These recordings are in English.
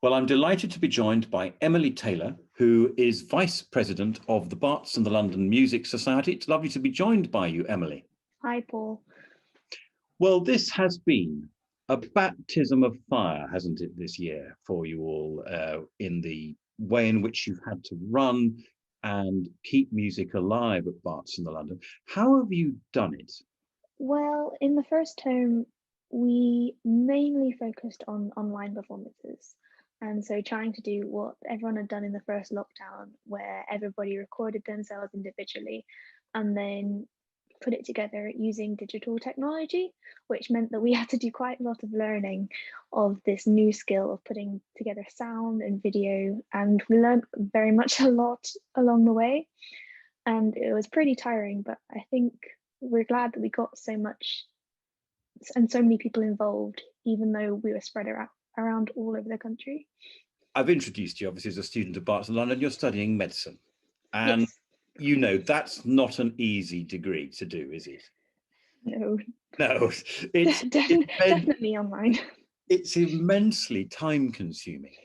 Well, I'm delighted to be joined by Emily Taylor, who is Vice President of the Barts and the London Music Society. It's lovely to be joined by you, Emily. Hi, Paul. Well, this has been a baptism of fire, hasn't it, this year for you all, in the way in which you've had to run and keep music alive at Barts and the London. How have you done it? Well, in the first term, we mainly focused on online performances. And so trying to do what everyone had done in the first lockdown, where everybody recorded themselves individually and then put it together using digital technology, which meant that we had to do quite a lot of learning of this new skill of putting together sound and video. And we learned very much a lot along the way. And it was pretty tiring, but I think we're glad that we got so much and so many people involved, even though we were spread around all over the country. I've introduced you, obviously, as a student at Barts and London. You're studying medicine. And Yes. you know, that's not an easy degree to do, is it? No. No, it's Definitely online. It's immensely time consuming.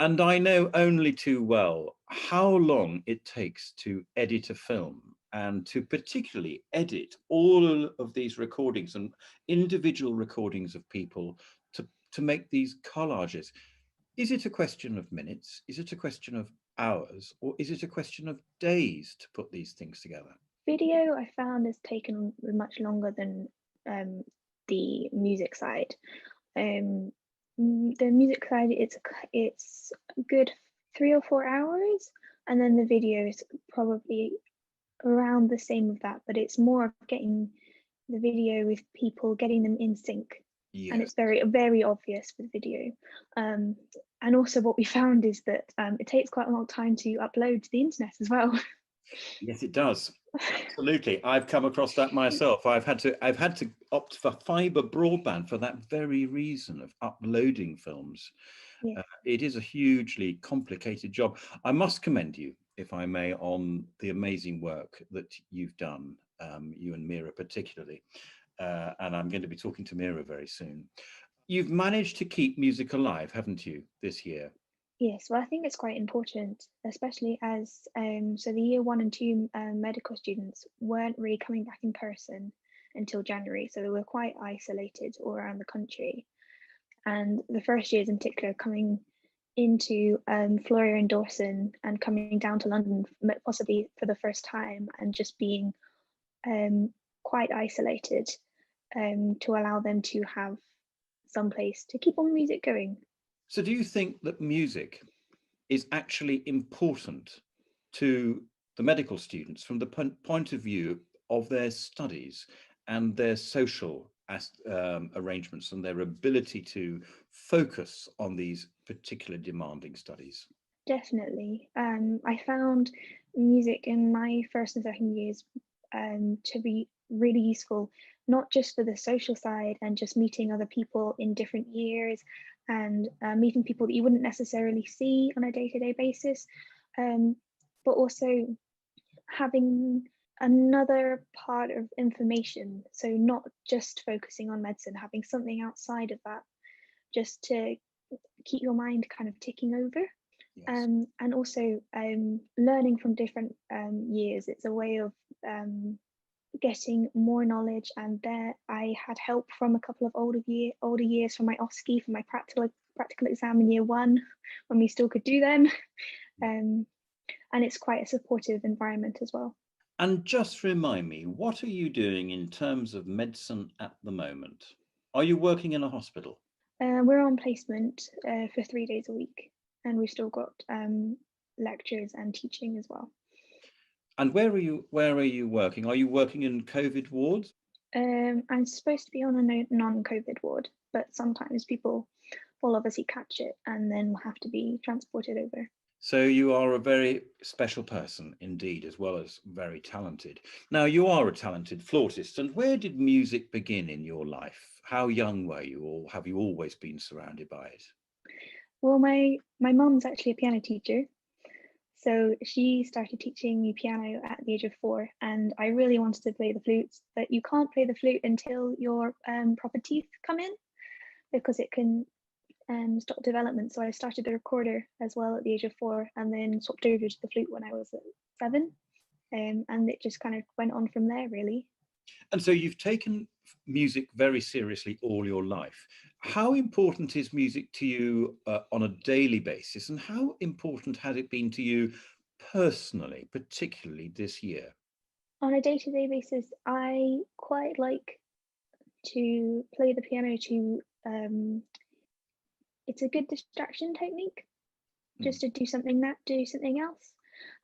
And I know only too well how long it takes to edit a film and to particularly edit all of these recordings and individual recordings of people to make these collages. Is it a question of minutes? Is it a question of hours? Or is it a question of days to put these things together? Video, I found, has taken much longer than the music side. The music side, it's a good 3 or 4 hours, and then the video is probably around the same of that, but it's more of getting the video with people, getting them in sync. Yes. And it's very, very obvious with video. And also what we found is that it takes quite a long time to upload to the internet as well. Yes, it does. Absolutely. I've come across that myself. I've had to opt for fiber broadband for that very reason of uploading films. Yeah. It is a hugely complicated job. I must commend you, if I may, on the amazing work that you've done, you and Mira particularly. And I'm going to be talking to Mira very soon. You've managed to keep music alive, haven't you, this year? Yes, well, I think it's quite important, especially as so the year 1 and 2 medical students weren't really coming back in person until January, so they were quite isolated all around the country. And the first years in particular coming into Floria and Dawson and coming down to London possibly for the first time and just being quite isolated to allow them to have some place to keep all the music going. So do you think that music is actually important to the medical students from the point of view of their studies and their social arrangements and their ability to focus on these particular demanding studies? Definitely. I found music in my first and second years to be really useful, not just for the social side and just meeting other people in different years and meeting people that you wouldn't necessarily see on a day-to-day basis, but also having another part of information. So not just focusing on medicine, having something outside of that, just to keep your mind kind of ticking over. Yes. And also learning from different years. It's a way of getting more knowledge, and there I had help from a couple of older years from my OSCE for my practical exam in year 1 when we still could do them. And it's quite a supportive environment as well. And just remind me, what are you doing in terms of medicine at the moment? Are you working in a hospital? We're on placement for 3 days a week, and we've still got lectures and teaching as well. And where are you working? Are you working in COVID wards? I'm supposed to be on a non-COVID ward, but sometimes people will obviously catch it and then will have to be transported over. So you are a very special person indeed, as well as very talented. Now, you are a talented flautist. And where did music begin in your life? How young were you, or have you always been surrounded by it? Well, my mum's actually a piano teacher. So she started teaching me piano at the age of 4, and I really wanted to play the flute, but you can't play the flute until your proper teeth come in, because stopped development. So I started the recorder as well at the age of 4, and then swapped over to the flute when I was at 7. And it just kind of went on from there, really. And so you've taken music very seriously all your life. How important is music to you on a daily basis, and how important has it been to you personally, particularly this year? On a day-to-day basis, I quite like to play the piano to it's a good distraction technique, Mm. just to do something else,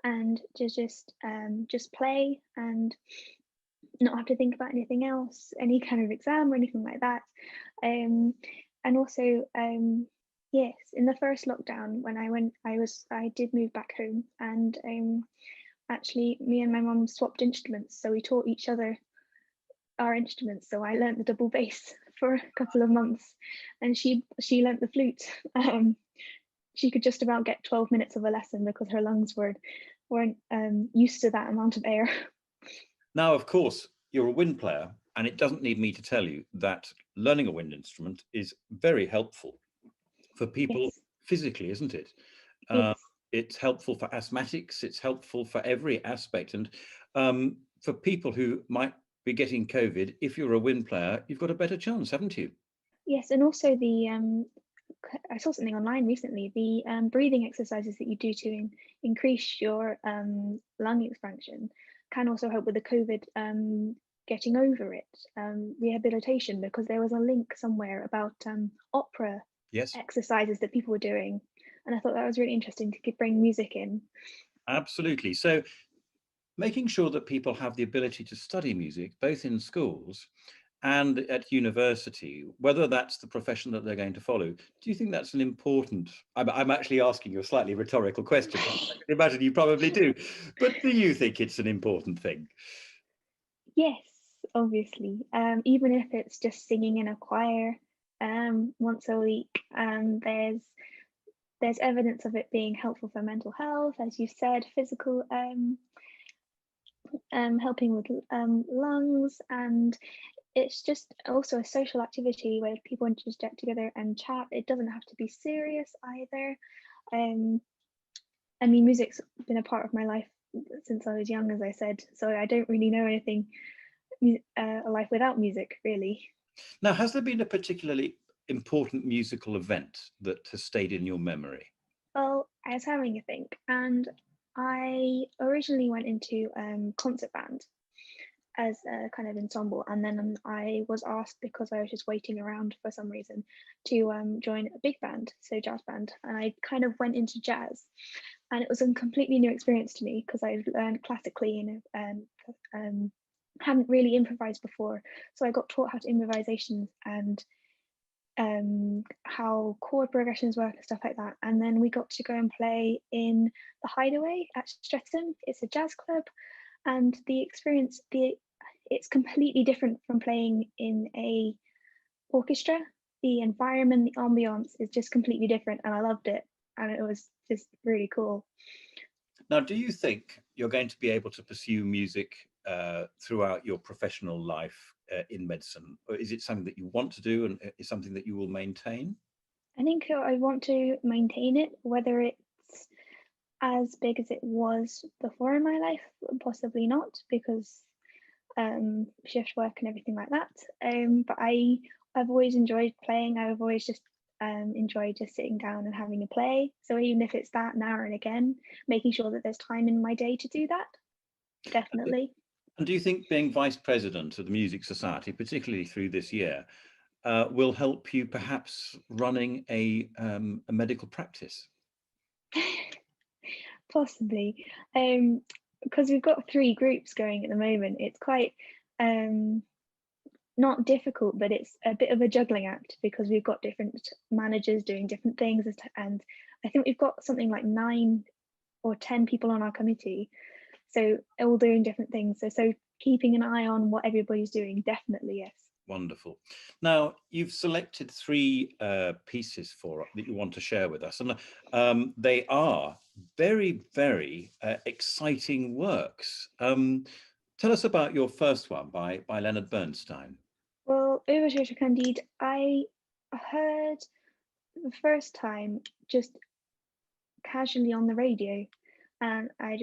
and to just play and not have to think about anything else, any kind of exam or anything like that. Um, and also, yes, in the first lockdown when I did move back home, and actually me and my mum swapped instruments, so we taught each other our instruments. So I learnt the double bass for a couple of months, and she learnt the flute. She could just about get 12 minutes of a lesson because her lungs weren't used to that amount of air. Now, of course, you're a wind player, and it doesn't need me to tell you that learning a wind instrument is very helpful for people Yes, physically, isn't it? Uh, yes. it's helpful for asthmatics, it's helpful for every aspect. And for people who might be getting COVID, if you're a wind player, you've got a better chance, haven't you? Yes, and also I saw something online recently. The breathing exercises that you do to increase your lung expansion can also help with the COVID getting over it, rehabilitation, because there was a link somewhere about opera Yes, exercises that people were doing, and I thought that was really interesting to bring music in. absolutely. So making sure that people have the ability to study music, both in schools and at university, whether that's the profession that they're going to follow, do you think that's an important? I'm actually asking you a slightly rhetorical question. I can imagine you probably do, but do you think it's an important thing? Yes, obviously. Even if it's just singing in a choir once a week, there's evidence of it being helpful for mental health, as you said, physical, helping with lungs, and it's just also a social activity where people want to just get together and chat. It doesn't have to be serious either. Um, I mean, music's been a part of my life since I was young, as I said, so I don't really know anything a life without music, really. Now, has there been a particularly important musical event that has stayed in your memory? Well, I was having a think, and I originally went into concert band as a kind of ensemble, and then I was asked, because I was just waiting around for some reason, to join a big band, so jazz band, and I kind of went into jazz, and it was a completely new experience to me because I learned classically and hadn't really improvised before, so I got taught how to improvisations and how chord progressions work and stuff like that. And then we got to go and play in the Hideaway at Streatham. It's a jazz club, and the experience, it's completely different from playing in a orchestra. The environment, the ambiance is just completely different, and I loved it. And it was just really cool. Now, do you think you're going to be able to pursue music throughout your professional life in medicine? Or is it something that you want to do and is something that you will maintain? I think I want to maintain it, whether it's as big as it was before in my life, possibly not, because shift work and everything like that. But I've always enjoyed playing. I've always just enjoyed just sitting down and having a play. So even if it's that now and again, making sure that there's time in my day to do that, definitely. And do you think being vice president of the Music Society, particularly through this year, will help you perhaps running a medical practice? Possibly, because we've got 3 groups going at the moment. It's quite um, not difficult, but it's a bit of a juggling act because we've got different managers doing different things, and I think we've got something like 9 or 10 people on our committee, so all doing different things. So keeping an eye on what everybody's doing, definitely yes. Wonderful. Now, you've selected 3 pieces for that you want to share with us, and they are very, very exciting works. Tell us about your first one by Leonard Bernstein. Well, Overture to Candide, I heard the first time just casually on the radio, and I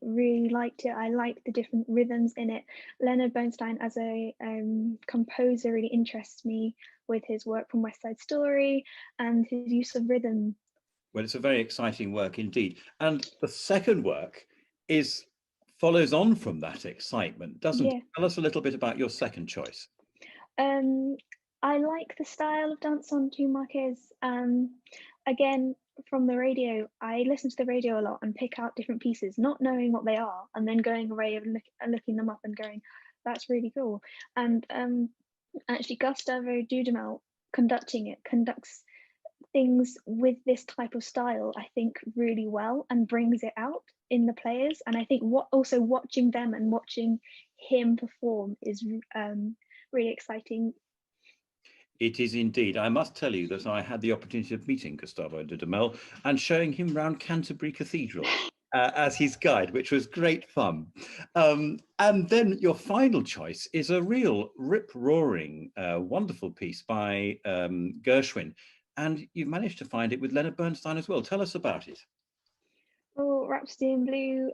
really liked it. I liked the different rhythms in it. Leonard Bernstein as a composer really interests me with his work from West Side Story and his use of rhythm. Well, it's a very exciting work indeed. And the second work is follows on from that excitement, doesn't it? Yeah. Tell us a little bit about your second choice. Um, I like the style of Dance on Two Marques. Again, from the radio, I listen to the radio a lot and pick out different pieces, not knowing what they are, and then going away and looking them up and going, "That's really cool." And actually, Gustavo Dudamel conducting it conducts things with this type of style, I think, really well and brings it out in the players. And I think what also watching them and watching him perform is really exciting. It is indeed. I must tell you that I had the opportunity of meeting Gustavo Dudamel and showing him round Canterbury Cathedral as his guide, which was great fun. And then your final choice is a real rip-roaring, wonderful piece by Gershwin. And you've managed to find it with Leonard Bernstein as well. Tell us about it. Oh, Rhapsody in Blue.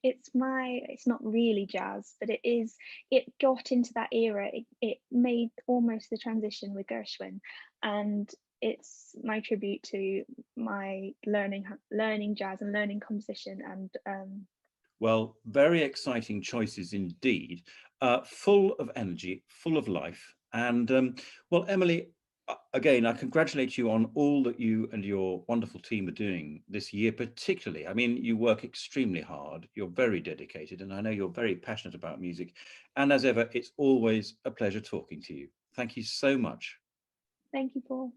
It's not really jazz, but it got into that era. It made almost the transition with Gershwin, and it's my tribute to my learning jazz and learning composition. And Well, very exciting choices indeed, full of energy, full of life. And well, Emily, again, I congratulate you on all that you and your wonderful team are doing this year, particularly. I mean, you work extremely hard, you're very dedicated, and I know you're very passionate about music. And as ever, it's always a pleasure talking to you. Thank you so much. thank you, Paul.